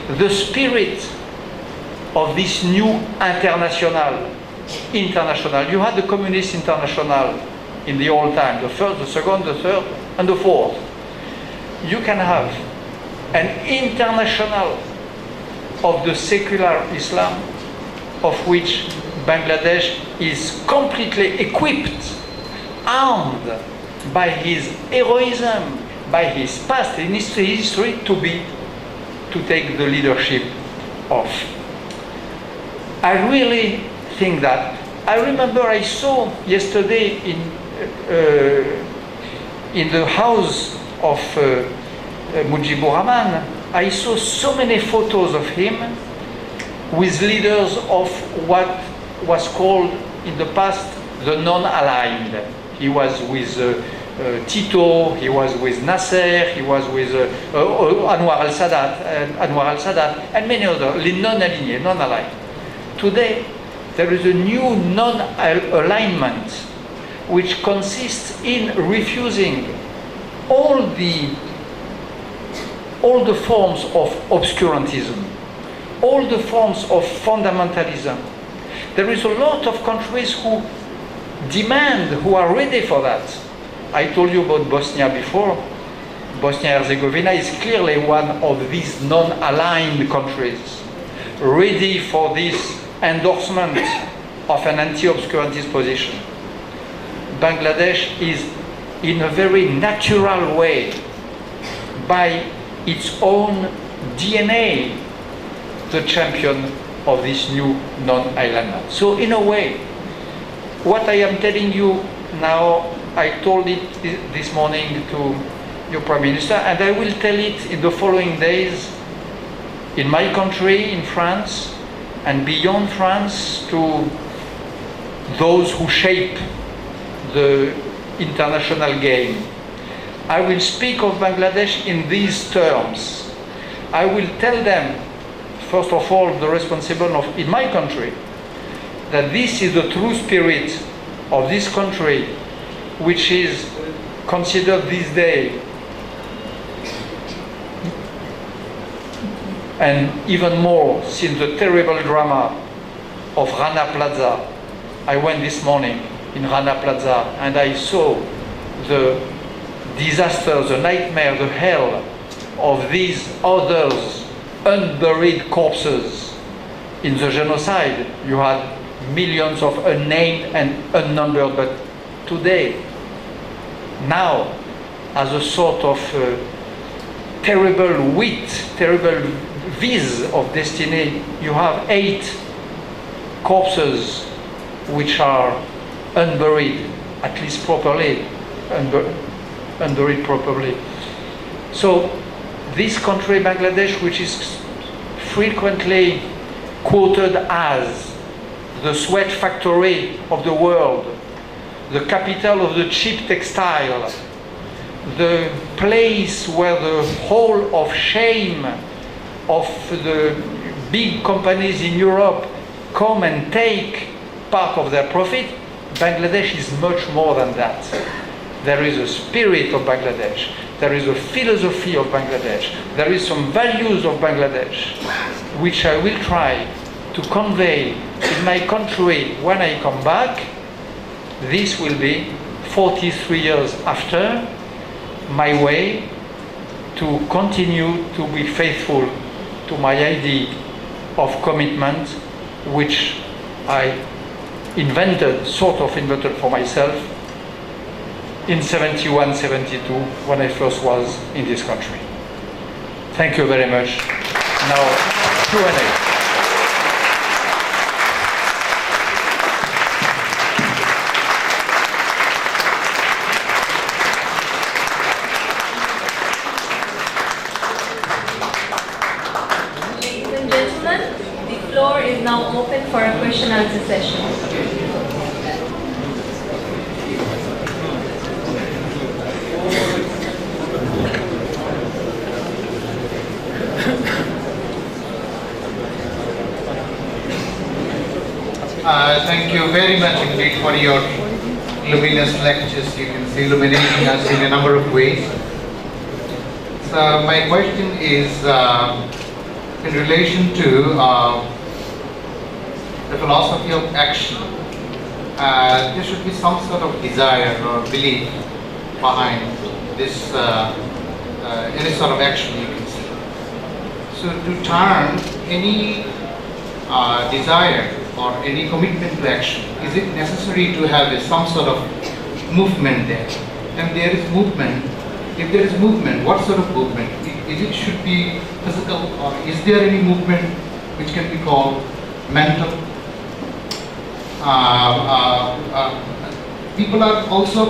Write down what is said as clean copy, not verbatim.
the spirit of this new international. You had the Communist International in the old time, the first, the second, the third, and the fourth. You can have an international of the secular Islam, of which Bangladesh is completely equipped, armed by his heroism, by his past in history to take the leadership of. I really think that. I remember I saw yesterday in the house of Mujibur Rahman, I saw so many photos of him with leaders of what was called in the past the non-aligned. He was with Tito, he was with Nasser, he was with Anwar al-Sadat, and many others, the non-aligned, non-aligned. Today, there is a new non-alignment which consists in refusing all the forms of obscurantism, all the forms of fundamentalism. There is a lot of countries who demand, who are ready for that. I told you about Bosnia before. Bosnia-Herzegovina is clearly one of these non-aligned countries, ready for this endorsement of an anti-obscurantist position. Bangladesh is, in a very natural way, by its own DNA, the champion of this new non-alignment. So in a way, what I am telling you now, I told it this morning to your Prime Minister, and I will tell it in the following days in my country, in France, and beyond France, to those who shape the international game. I will speak of Bangladesh in these terms. I will tell them, first of all, the responsible in my country, that this is the true spirit of this country, which is considered this day, and even more since the terrible drama of Rana Plaza. I went this morning in Rana Plaza and I saw the disaster, the nightmare, the hell of these others unburied corpses. In the genocide, you had millions of unnamed and unnumbered, but today, now, as a sort of terrible wit, terrible viz of destiny, you have 8 corpses which are unburied, at least properly, unburied properly. So this country, Bangladesh, which is frequently quoted as the sweat factory of the world, the capital of the cheap textile, the place where the hall of shame of the big companies in Europe come and take part of their profit, Bangladesh is much more than that. There is a spirit of Bangladesh. There is a philosophy of Bangladesh. There is some values of Bangladesh, which I will try to convey in my country when I come back. This will be 43 years after my way to continue to be faithful to my idea of commitment, which I sort of invented for myself in 71, 72, when I first was in this country. Thank you very much. Now, Q&A. Now open for a question and answer session. Thank you very much indeed for your luminous lectures. You can see illuminating us in a number of ways. So my question is, in relation to the philosophy of action. There should be some sort of desire or belief behind this, any sort of action you can see. So to turn any desire or any commitment to action, is it necessary to have some sort of movement there? And there is movement. If there is movement, what sort of movement? Is it should be physical, or is there any movement which can be called mental? People are also